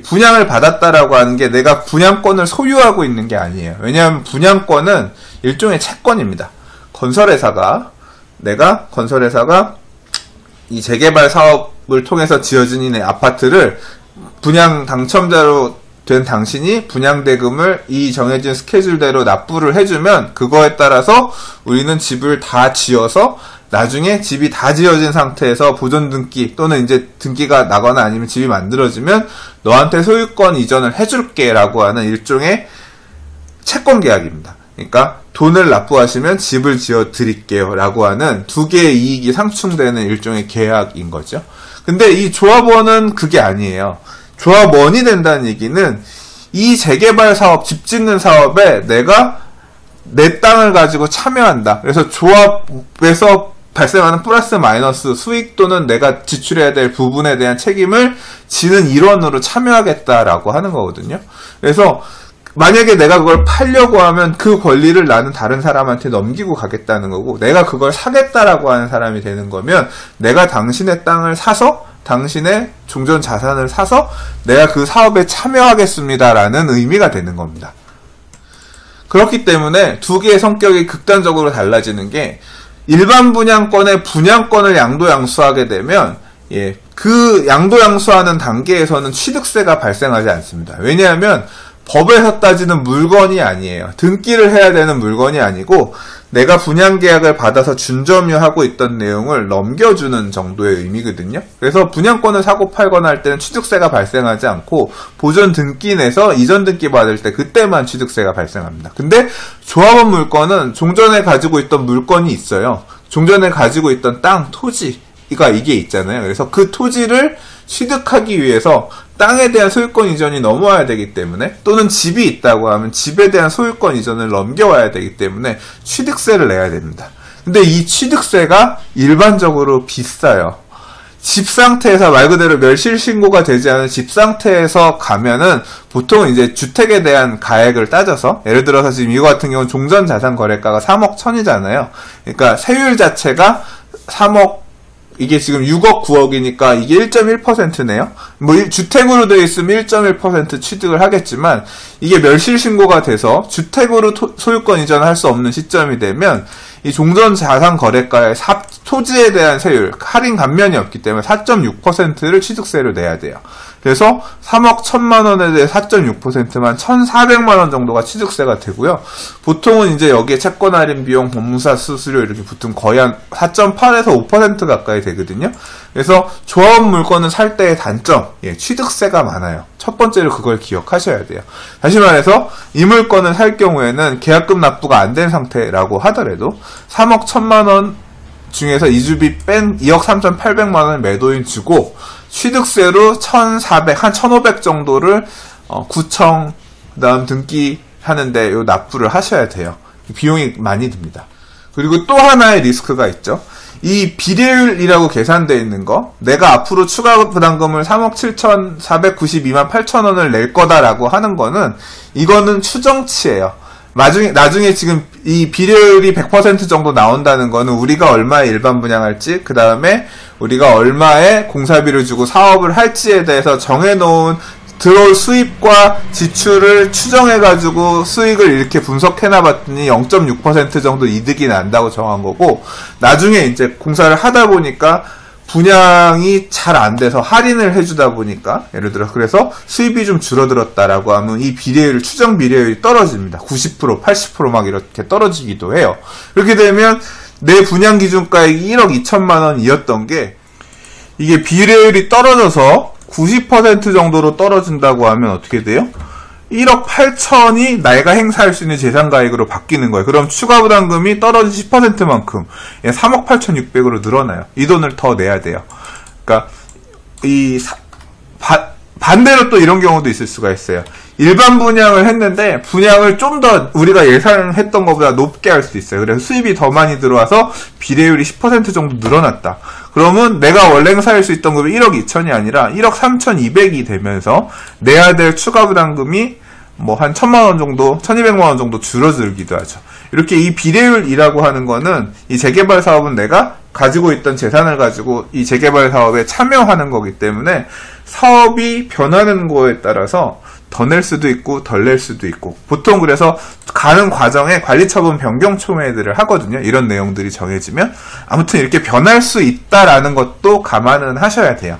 분양을 받았다라고 하는 게 내가 분양권을 소유하고 있는 게 아니에요. 왜냐하면 분양권은 일종의 채권입니다. 건설회사가 이 재개발 사업을 통해서 지어진 이 아파트를 분양 당첨자로 된 당신이 분양대금을 이 정해진 스케줄대로 납부를 해주면 그거에 따라서 우리는 집을 다 지어서 나중에 집이 다 지어진 상태에서 보존등기 또는 이제 등기가 나거나 아니면 집이 만들어지면 너한테 소유권 이전을 해줄게 라고 하는 일종의 채권계약입니다. 그러니까 돈을 납부하시면 집을 지어 드릴게요 라고 하는 두 개의 이익이 상충되는 일종의 계약인 거죠. 근데 이 조합원은 그게 아니에요. 조합원이 된다는 얘기는 이 재개발 사업, 집 짓는 사업에 내가 내 땅을 가지고 참여한다. 그래서 조합에서 발생하는 플러스 마이너스 수익 또는 내가 지출해야 될 부분에 대한 책임을 지는 일원으로 참여하겠다라고 하는 거거든요. 그래서 만약에 내가 그걸 팔려고 하면 그 권리를 나는 다른 사람한테 넘기고 가겠다는 거고, 내가 그걸 사겠다라고 하는 사람이 되는 거면 내가 당신의 땅을 사서 당신의 종전 자산을 사서 내가 그 사업에 참여하겠습니다라는 의미가 되는 겁니다. 그렇기 때문에 두 개의 성격이 극단적으로 달라지는 게, 일반 분양권의 분양권을 양도양수하게 되면 그 양도양수하는 단계에서는 취득세가 발생하지 않습니다. 왜냐하면 법에서 따지는 물건이 아니에요. 등기를 해야 되는 물건이 아니고 내가 분양계약을 받아서 준점유하고 있던 내용을 넘겨주는 정도의 의미거든요. 그래서 분양권을 사고 팔거나 할 때는 취득세가 발생하지 않고 보존 등기 내서 이전 등기 받을 때 그때만 취득세가 발생합니다. 근데 조합원 물건은 종전에 가지고 있던 물건이 있어요. 종전에 가지고 있던 땅, 토지가 이게 있잖아요. 그래서 그 토지를 취득하기 위해서 땅에 대한 소유권 이전이 넘어와야 되기 때문에, 또는 집이 있다고 하면 집에 대한 소유권 이전을 넘겨와야 되기 때문에 취득세를 내야 됩니다. 근데 이 취득세가 일반적으로 비싸요. 집 상태에서, 말 그대로 멸실신고가 되지 않은 집 상태에서 가면은 보통 이제 주택에 대한 가액을 따져서, 예를 들어서 지금 이거 같은 경우는 종전자산 거래가가 3억 1천이잖아요. 그러니까 세율 자체가 3억, 이게 지금 6억 9억이니까 이게 1.1%네요. 뭐 주택으로 되어 있으면 1.1% 취득을 하겠지만, 이게 멸실신고가 돼서 주택으로 소유권 이전을 할 수 없는 시점이 되면 이 종전 자산 거래가의 토지에 대한 세율, 할인 감면이 없기 때문에 4.6%를 취득세를 내야 돼요. 그래서 3억 1천만 원에 대해 4.6%만 1,400만 원 정도가 취득세가 되고요. 보통은 이제 여기에 채권 할인 비용, 법무사 수수료 이렇게 붙으면 거의 한 4.8에서 5% 가까이 되거든요. 그래서 조합 물건을 살 때의 단점, 취득세가 많아요. 첫 번째로 그걸 기억하셔야 돼요. 다시 말해서 이 물건을 살 경우에는 계약금 납부가 안 된 상태라고 하더라도 3억 1천만 원 중에서 이주비 뺀 2억 3,800만 원을 매도인 주고 취득세로 1,400, 한 1,500 정도를 구청, 그다음 등기 하는데 요 납부를 하셔야 돼요. 비용이 많이 듭니다. 그리고 또 하나의 리스크가 있죠. 이 비례율이라고 계산되어 있는 거, 내가 앞으로 추가 부담금을 3억 7,492만 8천 원을 낼 거다라고 하는 거는, 이거는 추정치예요. 나중에 지금 이 비례율이 100% 정도 나온다는 거는 우리가 얼마에 일반 분양할지, 그 다음에 우리가 얼마에 공사비를 주고 사업을 할지에 대해서 정해놓은 들어올 수입과 지출을 추정해가지고 수익을 이렇게 분석해놔봤더니 0.6% 정도 이득이 난다고 정한 거고, 나중에 이제 공사를 하다 보니까 분양이 잘 안 돼서 할인을 해주다 보니까, 예를 들어 그래서 수입이 좀 줄어들었다라고 하면 이 비례율, 추정 비례율이 떨어집니다. 90%, 80% 막 이렇게 떨어지기도 해요. 그렇게 되면 내 분양 기준가액이 1억 2천만 원이었던 게, 이게 비례율이 떨어져서 90% 정도로 떨어진다고 하면 어떻게 돼요? 1억 8천이 내가 행사할 수 있는 재산가액으로 바뀌는 거예요. 그럼 추가 부담금이 떨어진 10%만큼 3억 8,600으로 늘어나요. 이 돈을 더 내야 돼요. 그러니까 반대로 또 이런 경우도 있을 수가 있어요. 일반 분양을 했는데 분양을 좀 더 우리가 예상했던 것보다 높게 할 수 있어요. 그래서 수입이 더 많이 들어와서 비례율이 10% 정도 늘어났다. 그러면 내가 원래 행사할 수 있던 금이 1억 2천이 아니라 1억 3,200이 되면서 내야 될 추가 부담금이 뭐 한 1,000만 원 정도, 1,200만 원 정도 줄어들기도 하죠. 이렇게 이 비례율이라고 하는 거는 이 재개발 사업은 내가 가지고 있던 재산을 가지고 이 재개발 사업에 참여하는 거기 때문에 사업이 변하는 거에 따라서 더 낼 수도 있고 덜 낼 수도 있고, 보통 그래서 가는 과정에 관리처분 변경 총회들을 하거든요. 이런 내용들이 정해지면. 아무튼 이렇게 변할 수 있다라는 것도 감안은 하셔야 돼요.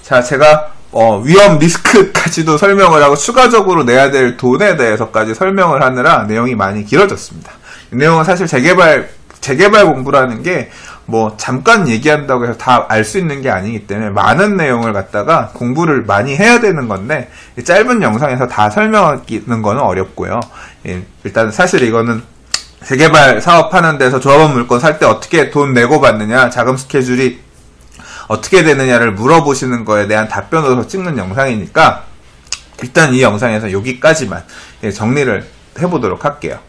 자, 제가 위험 리스크까지도 설명을 하고 추가적으로 내야 될 돈에 대해서까지 설명을 하느라 내용이 많이 길어졌습니다. 이 내용은 사실 재개발 공부라는 게 뭐 잠깐 얘기한다고 해서 다 알 수 있는 게 아니기 때문에 많은 내용을 갖다가 공부를 많이 해야 되는 건데, 짧은 영상에서 다 설명하는 거는 어렵고요. 일단 사실 이거는 재개발 사업하는 데서 조합원 물건 살 때 어떻게 돈 내고 받느냐, 자금 스케줄이 어떻게 되느냐를 물어보시는 거에 대한 답변으로 찍는 영상이니까 일단 이 영상에서 여기까지만 정리를 해보도록 할게요.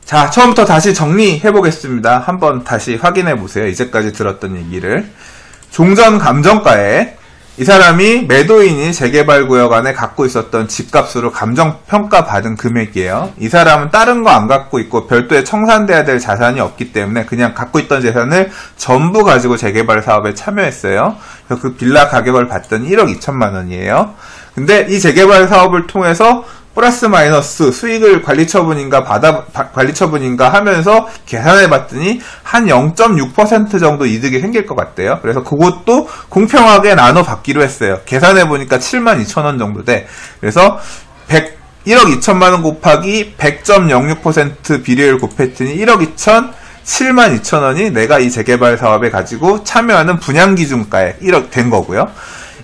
자, 처음부터 다시 정리해보겠습니다. 한번 다시 확인해보세요. 이제까지 들었던 얘기를. 종전 감정가에 이 사람이 매도인이 재개발구역 안에 갖고 있었던 집값으로 감정평가받은 금액이에요. 이 사람은 다른 거 안 갖고 있고 별도의 청산돼야 될 자산이 없기 때문에 그냥 갖고 있던 재산을 전부 가지고 재개발 사업에 참여했어요. 그래서 그 빌라 가격을 봤더니 1억 2천만 원이에요. 근데 이 재개발 사업을 통해서 플러스 마이너스 수익을 관리처분인가 관리처분인가 하면서 계산해 봤더니 한 0.6% 정도 이득이 생길 것 같대요. 그래서 그것도 공평하게 나눠 받기로 했어요. 계산해 보니까 72,000원 정도 돼. 그래서 1억 2천만 원 곱하기 100.06% 비례율 곱했더니 1억 2천 72,000원이 내가 이 재개발 사업에 가지고 참여하는 분양기준가에 1억 된 거고요.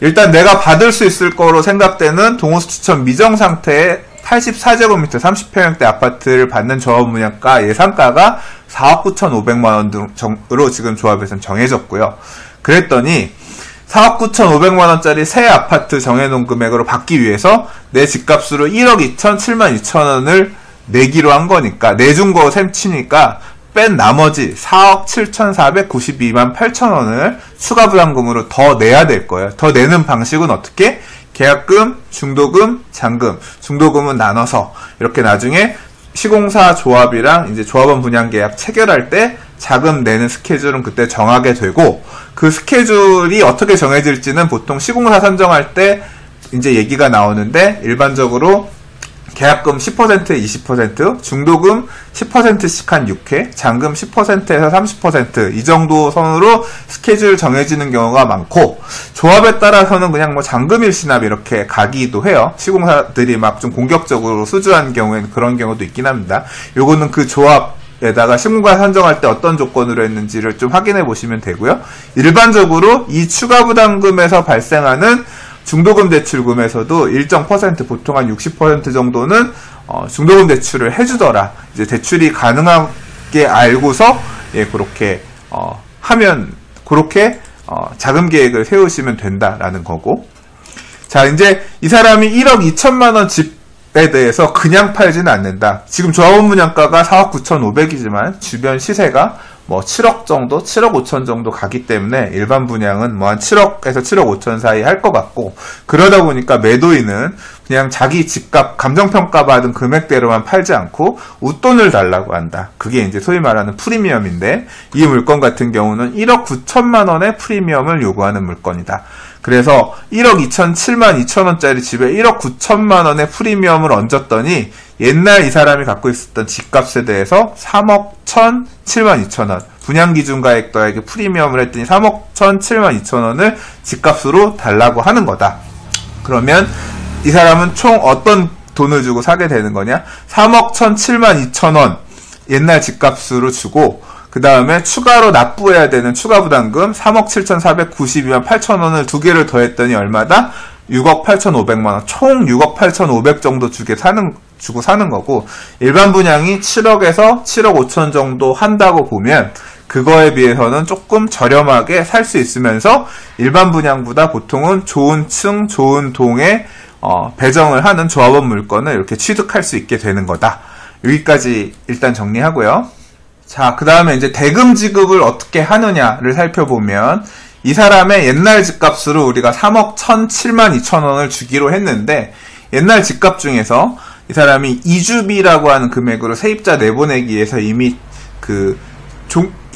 일단 내가 받을 수 있을 거로 생각되는 동호수지천 미정 상태의 84제곱미터 30평형대 아파트를 받는 조합 분양가 예상가가 4억 9,500만 원으로 지금 조합에서는 정해졌고요. 그랬더니 4억 9,500만 원짜리 새 아파트 정해놓은 금액으로 받기 위해서 내 집값으로 1억 2천 72,000원을 내기로 한 거니까, 내준 거 셈 치니까 뺀 나머지 4억 7,492만 8천 원을 추가 부담금으로 더 내야 될 거예요. 더 내는 방식은 어떻게? 계약금, 중도금, 잔금. 중도금은 나눠서 이렇게 나중에 시공사 조합이랑 이제 조합원 분양 계약 체결할 때 자금 내는 스케줄은 그때 정하게 되고, 그 스케줄이 어떻게 정해질지는 보통 시공사 선정할 때 이제 얘기가 나오는데, 일반적으로 계약금 10%에 20%, 중도금 10%씩 한 6회, 잔금 10%에서 30% 이 정도 선으로 스케줄 정해지는 경우가 많고, 조합에 따라서는 그냥 뭐 잔금 일시납 이렇게 가기도 해요. 시공사들이 막 좀 공격적으로 수주한 경우에는 그런 경우도 있긴 합니다. 요거는 그 조합에다가 시공가 선정할 때 어떤 조건으로 했는지를 좀 확인해 보시면 되고요. 일반적으로 이 추가 부담금에서 발생하는 중도금 대출금에서도 일정 퍼센트, 보통 한 60% 정도는 중도금 대출을 해주더라. 이제 대출이 가능하게 알고서 그렇게 하면 그렇게 자금 계획을 세우시면 된다라는 거고. 자, 이제 이 사람이 1억 2천만 원 집에 대해서 그냥 팔지는 않는다. 지금 조합원 분양가가 4억 9,500이지만 주변 시세가 뭐 7억 정도, 7억 5천 정도 가기 때문에 일반 분양은 뭐 한 7억에서 7억 5천 사이 할 것 같고, 그러다 보니까 매도인은 그냥 자기 집값, 감정평가 받은 금액대로만 팔지 않고 웃돈을 달라고 한다. 그게 이제 소위 말하는 프리미엄인데, 이 물건 같은 경우는 1억 9천만 원의 프리미엄을 요구하는 물건이다. 그래서 1억 2,007만 2천원짜리 집에 1억 9천만 원의 프리미엄을 얹었더니 옛날 이 사람이 갖고 있었던 집값에 대해서 3억 1,007만 2천원, 분양기준가액 더하기 프리미엄을 했더니 3억 1,007만 2천원을 집값으로 달라고 하는 거다. 그러면 이 사람은 총 어떤 돈을 주고 사게 되는 거냐? 3억 1,007만 2천원 옛날 집값으로 주고, 그 다음에 추가로 납부해야 되는 추가 부담금 3억 7,492만 8천원을 두 개를 더했더니 얼마다? 6억 8,500만원, 총 6억 8,500 정도 주고 사는 거고, 일반 분양이 7억에서 7억 5천 정도 한다고 보면 그거에 비해서는 조금 저렴하게 살 수 있으면서 일반 분양보다 보통은 좋은 층, 좋은 동에 배정을 하는 조합원 물건을 이렇게 취득할 수 있게 되는 거다. 여기까지 일단 정리하고요. 자, 그 다음에 이제 대금 지급을 어떻게 하느냐를 살펴보면, 이 사람의 옛날 집값으로 우리가 3억 1,007만 2천원을 주기로 했는데, 옛날 집값 중에서 이 사람이 이주비라고 하는 금액으로 세입자 내보내기에서 이미 그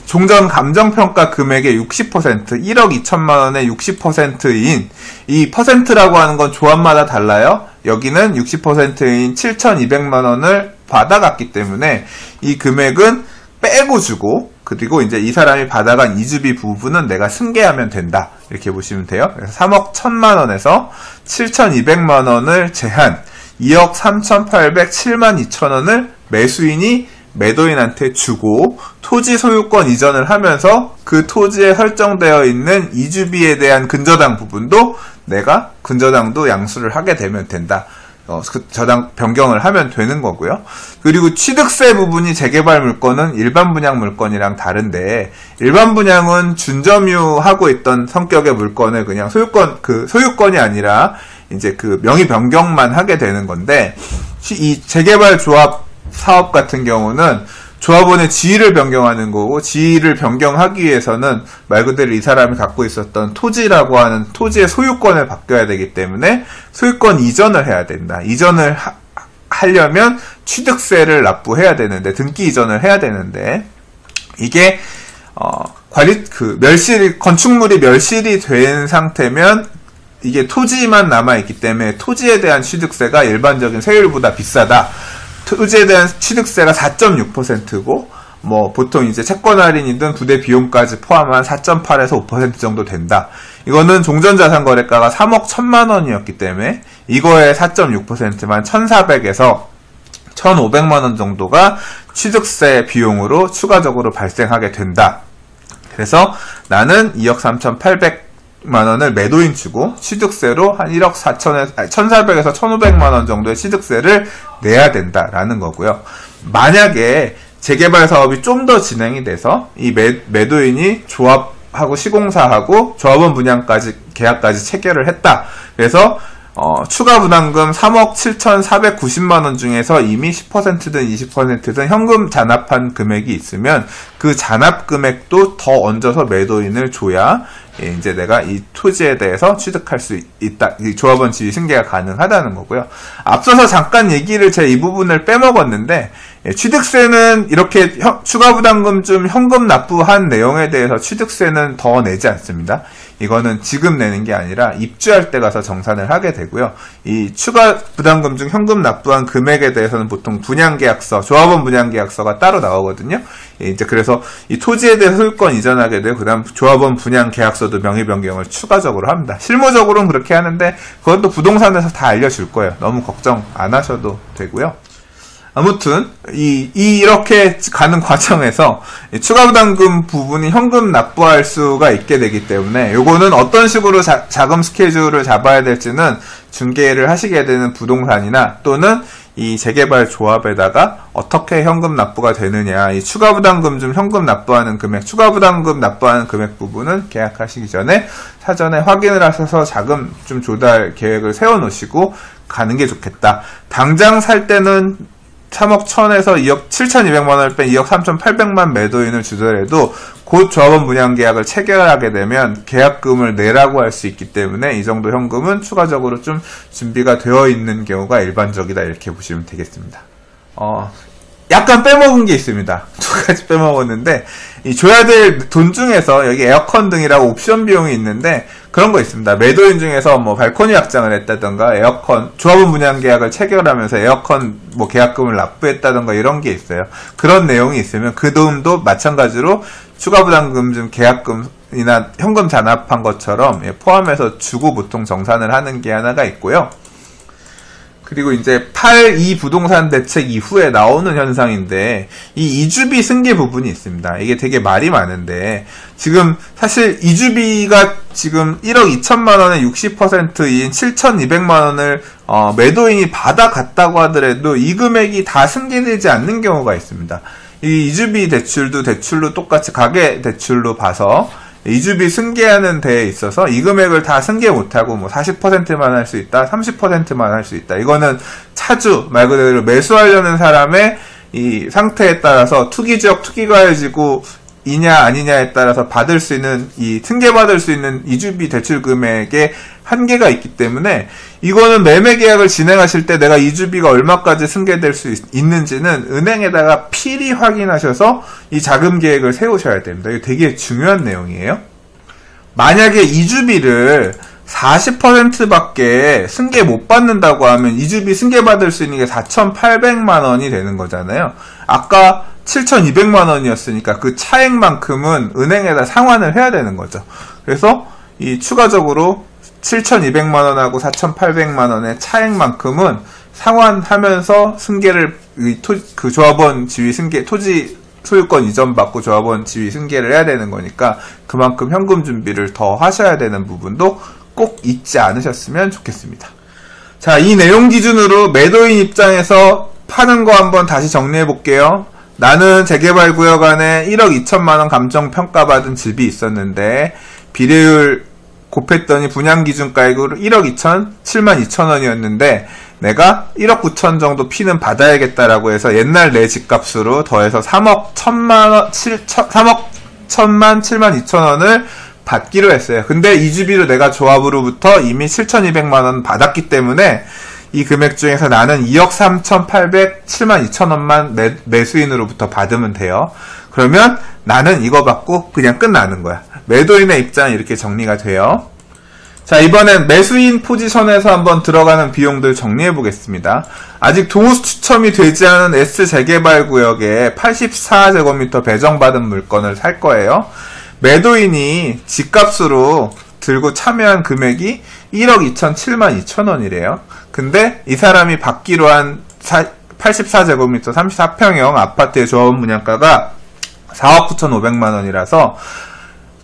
종전 감정평가 금액의 60%, 1억 2천만 원의 60%인 이 퍼센트라고 하는 건 조합마다 달라요. 여기는 60%인 7,200만 원을 받아갔기 때문에 이 금액은 빼고 주고, 그리고 이제 이 사람이 받아간 이주비 부분은 내가 승계하면 된다. 이렇게 보시면 돼요. 그래서 3억 1,000만 원에서 7,200만 원을 제한 2억 3,807만 2천원을 매수인이 매도인한테 주고, 토지 소유권 이전을 하면서 그 토지에 설정되어 있는 이주비에 대한 근저당 부분도 내가 근저당도 양수를 하게 되면 된다. 그 저당 변경을 하면 되는 거고요. 그리고 취득세 부분이 재개발 물건은 일반 분양 물건이랑 다른데, 일반 분양은 준점유하고 있던 성격의 물건을 그냥 소유권이 아니라 이제 그 명의 변경만 하게 되는 건데, 이 재개발 조합 사업 같은 경우는 조합원의 지위를 변경하는 거고, 지위를 변경하기 위해서는 말 그대로 이 사람이 갖고 있었던 토지라고 하는 토지의 소유권을 바뀌어야 되기 때문에 소유권 이전을 해야 된다. 이전을 하려면 취득세를 납부해야 되는데, 등기 이전을 해야 되는데, 이게 건축물이 멸실이 된 상태면 이게 토지만 남아있기 때문에 토지에 대한 취득세가 일반적인 세율보다 비싸다. 토지에 대한 취득세가 4.6%고, 뭐 보통 이제 채권 할인이든 부대 비용까지 포함한 4.8에서 5% 정도 된다. 이거는 종전자산거래가가 3억 1,000만 원이었기 때문에 이거의 4.6%만 1,400에서 1,500만 원 정도가 취득세 비용으로 추가적으로 발생하게 된다. 그래서 나는 2억 3,800만 원을 매도인 주고 취득세로 한 1억 1,400에서 1,500만 원 정도의 취득세를 내야 된다라는 거고요. 만약에 재개발 사업이 좀 더 진행이 돼서 이 매도인이 조합하고 시공사하고 조합원 분양까지 계약까지 체결을 했다. 그래서 추가 부담금 3억 7,490만 원 중에서 이미 10%든 20%든 현금 잔압한 금액이 있으면 그 잔압 금액도 더 얹어서 매도인을 줘야 이제 내가 이 토지에 대해서 취득할 수 있다. 이 조합원 지위 승계가 가능하다는 거고요. 앞서서 잠깐 얘기를 이 부분을 빼먹었는데, 취득세는 이렇게 추가 부담금 좀 현금 납부한 내용에 대해서 취득세는 더 내지 않습니다. 이거는 지금 내는 게 아니라 입주할 때 가서 정산을 하게 되고요. 이 추가 부담금 중 현금 납부한 금액에 대해서는 보통 분양계약서, 조합원 분양계약서가 따로 나오거든요. 이제 그래서 이 토지에 대해서 소유권 이전하게 되고 그다음 조합원 분양계약서도 명의 변경을 추가적으로 합니다. 실무적으로는 그렇게 하는데 그건 또 부동산에서 다 알려줄 거예요. 너무 걱정 안 하셔도 되고요. 아무튼 이렇게 가는 과정에서 추가 부담금 부분이 현금 납부할 수가 있게 되기 때문에 요거는 어떤 식으로 자금 스케줄을 잡아야 될지는 중개를 하시게 되는 부동산이나 또는 이 재개발 조합에다가 어떻게 현금 납부가 되느냐, 이 추가 부담금 중 현금 납부하는 금액, 추가 부담금 납부하는 금액 부분은 계약하시기 전에 사전에 확인을 하셔서 자금 좀 조달 계획을 세워 놓으시고 가는 게 좋겠다. 당장 살 때는 3억 1000에서 2억 7200만원을 뺀 2억 3800만 매도인을 주더라도 곧 조합원 분양계약을 체결하게 되면 계약금을 내라고 할 수 있기 때문에 이 정도 현금은 추가적으로 좀 준비가 되어 있는 경우가 일반적이다, 이렇게 보시면 되겠습니다. 약간 빼먹은 게 있습니다. 두 가지 빼먹었는데, 이 줘야 될 돈 중에서 여기 에어컨 등이라고 옵션 비용이 있는데 그런 거 있습니다. 매도인 중에서 뭐 발코니 확장을 했다던가 에어컨, 조합원 분양 계약을 체결하면서 에어컨 뭐 계약금을 납부했다던가 이런 게 있어요. 그런 내용이 있으면 그 돈도 마찬가지로 추가 부담금 중 계약금이나 현금 잔압한 것처럼 포함해서 주고 보통 정산을 하는 게 하나가 있고요. 그리고 이제 8.2 부동산 대책 이후에 나오는 현상인데 이 이주비 승계 부분이 있습니다. 이게 되게 말이 많은데 지금 사실 이주비가 지금 1억 2천만 원의 60%인 7,200만 원을 매도인이 받아갔다고 하더라도 이 금액이 다 승계되지 않는 경우가 있습니다. 이 이주비 대출도 대출로 똑같이 가계 대출로 봐서 이주비 승계하는 데에 있어서 이 금액을 다 승계 못하고 뭐 40%만 할 수 있다, 30%만 할 수 있다. 이거는 차주, 말 그대로 매수하려는 사람의 이 상태에 따라서 투기지역, 투기가해지고 이냐 아니냐에 따라서 받을 수 있는 이 승계받을 수 있는 이주비 대출 금액에 한계가 있기 때문에 이거는 매매 계약을 진행하실 때 내가 이주비가 얼마까지 승계될 수 있는지는 은행에다가 필히 확인하셔서 이 자금 계획을 세우셔야 됩니다. 이거 되게 중요한 내용이에요. 만약에 이주비를 40%밖에 승계 못 받는다고 하면 이주비 승계받을 수 있는 게 4,800만 원이 되는 거잖아요. 아까 7,200만 원이었으니까 그 차액만큼은 은행에다 상환을 해야 되는 거죠. 그래서 이 추가적으로 7,200만 원하고 4,800만 원의 차액만큼은 상환하면서 승계를 그 조합원 지위 승계, 토지 소유권 이전 받고 조합원 지위 승계를 해야 되는 거니까 그만큼 현금 준비를 더 하셔야 되는 부분도 꼭 잊지 않으셨으면 좋겠습니다. 자, 이 내용 기준으로 매도인 입장에서 파는 거 한번 다시 정리해 볼게요. 나는 재개발 구역 안에 1억 2천만 원 감정 평가받은 집이 있었는데 비례율 곱했더니 분양기준가액으로 1억 7만 2천 원이었는데 내가 1억 9천 정도 피는 받아야겠다라고 해서 옛날 내 집값으로 더해서 3억 1천만 7만 2천 원을 받기로 했어요. 근데 이주비로 내가 조합으로부터 이미 7,200만 원 받았기 때문에 이 금액 중에서 나는 2억 3,800 7만 2천 원만 매수인으로부터 받으면 돼요. 그러면 나는 이거 받고 그냥 끝나는 거야. 매도인의 입장은 이렇게 정리가 돼요. 자, 이번엔 매수인 포지션에서 한번 들어가는 비용들 정리해 보겠습니다. 아직 동호수 추첨이 되지 않은 S 재개발 구역에 84제곱미터 배정받은 물건을 살 거예요. 매도인이 집값으로 들고 참여한 금액이 1억 2,7만 2천 원이래요. 근데 이 사람이 받기로 한 84제곱미터 34평형 아파트의 조합원 분양가가 4억 9,500만 원이라서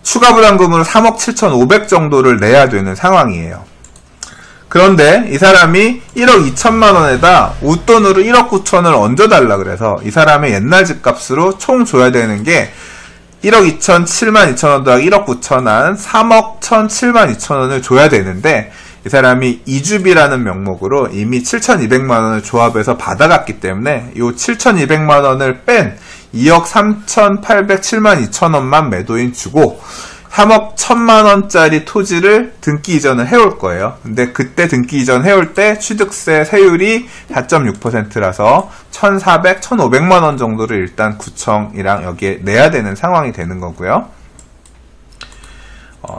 추가 부담금으로 3억 7,500 정도를 내야 되는 상황이에요. 그런데 이 사람이 1억 2천만 원에다 웃돈으로 1억 9천을 얹어달라 그래서 이 사람의 옛날 집값으로 총 줘야 되는 게 1억 7만 2천 원 더하기 1억 9천 한 3억 7만 2천 원을 줘야 되는데 이 사람이 이주비라는 명목으로 이미 7,200만 원을 조합해서 받아갔기 때문에 이 7,200만 원을 뺀 2억 3,800 7만 2천 원만 매도인 주고 3억 1,000만 원짜리 토지를 등기 이전을 해올 거예요. 근데 그때 등기 이전 해올 때 취득세 세율이 4.6%라서 1,400, 1,500만 원 정도를 일단 구청이랑 여기에 내야 되는 상황이 되는 거고요.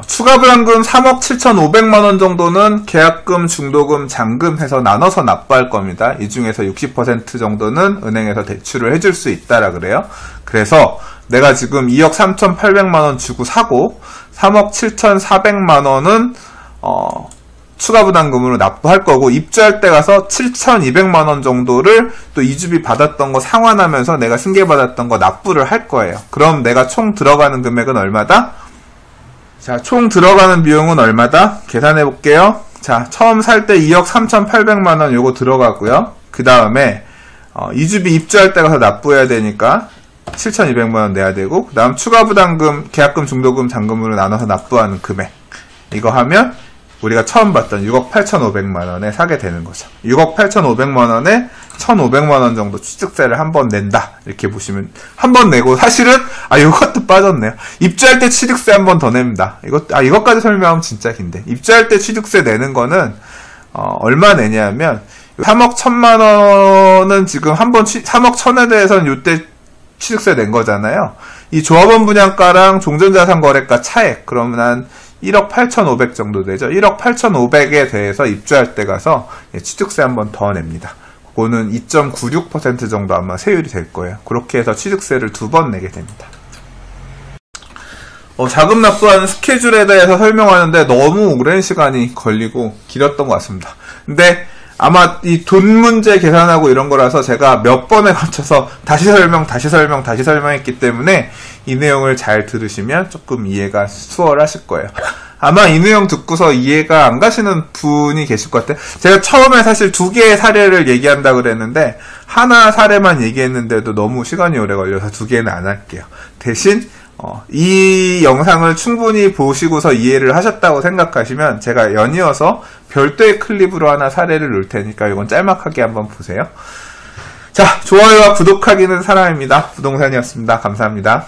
추가 부담금 3억 7,500만원 정도는 계약금, 중도금, 잔금 해서 나눠서 납부할 겁니다. 이 중에서 60% 정도는 은행에서 대출을 해줄 수 있다라 그래요. 그래서 내가 지금 2억 3,800만원 주고 사고 3억 7,400만원은 추가 부담금으로 납부할 거고, 입주할 때 가서 7,200만원 정도를 또 이주비 받았던 거 상환하면서 내가 승계받았던 거 납부를 할 거예요. 그럼 내가 총 들어가는 금액은 얼마다? 자, 총 들어가는 비용은 얼마다? 계산해 볼게요. 자, 처음 살 때 2억 3,800만원 요거 들어가고요. 그 다음에 이주비 입주할 때 가서 납부해야 되니까 7,200만원 내야 되고, 그 다음 추가 부담금, 계약금, 중도금, 잔금으로 나눠서 납부하는 금액, 이거 하면 우리가 처음 봤던 6억 8,500만원에 사게 되는 거죠. 6억 8,500만원에 1,500만원 정도 취득세를 한 번 낸다, 이렇게 보시면, 한 번 내고, 사실은 이것도 빠졌네요. 입주할 때 취득세 한 번 더 냅니다. 이것까지 설명하면 진짜 긴데, 입주할 때 취득세 내는 거는 얼마 내냐면 3억 1,000만원은 지금 한 번 3억 1,000에 대해서는 요때 취득세 낸 거잖아요. 이 조합원 분양가랑 종전자산 거래가 차액, 그러면 한 1억 8,500 정도 되죠. 1억 8,500에 대해서 입주할 때 가서 취득세 한 번 더 냅니다. 그거는 2.96% 정도 아마 세율이 될 거예요. 그렇게 해서 취득세를 2번 내게 됩니다. 자금 납부하는 스케줄에 대해서 설명하는데 너무 오랜 시간이 걸리고 길었던 것 같습니다. 근데 아마 이 돈 문제 계산하고 이런 거라서 제가 몇 번에 걸쳐서 다시 설명했기 때문에 이 내용을 잘 들으시면 조금 이해가 수월하실 거예요. 아마 이 내용 듣고서 이해가 안 가시는 분이 계실 것 같아요. 제가 처음에 사실 2개의 사례를 얘기한다고 그랬는데 하나 사례만 얘기했는데도 너무 시간이 오래 걸려서 2개는 안 할게요. 대신 이 영상을 충분히 보시고서 이해를 하셨다고 생각하시면 제가 연이어서 별도의 클립으로 하나 사례를 놓을 테니까 이건 짤막하게 한번 보세요. 자, 좋아요와 구독하기는 사랑입니다. 부동산이었습니다. 감사합니다.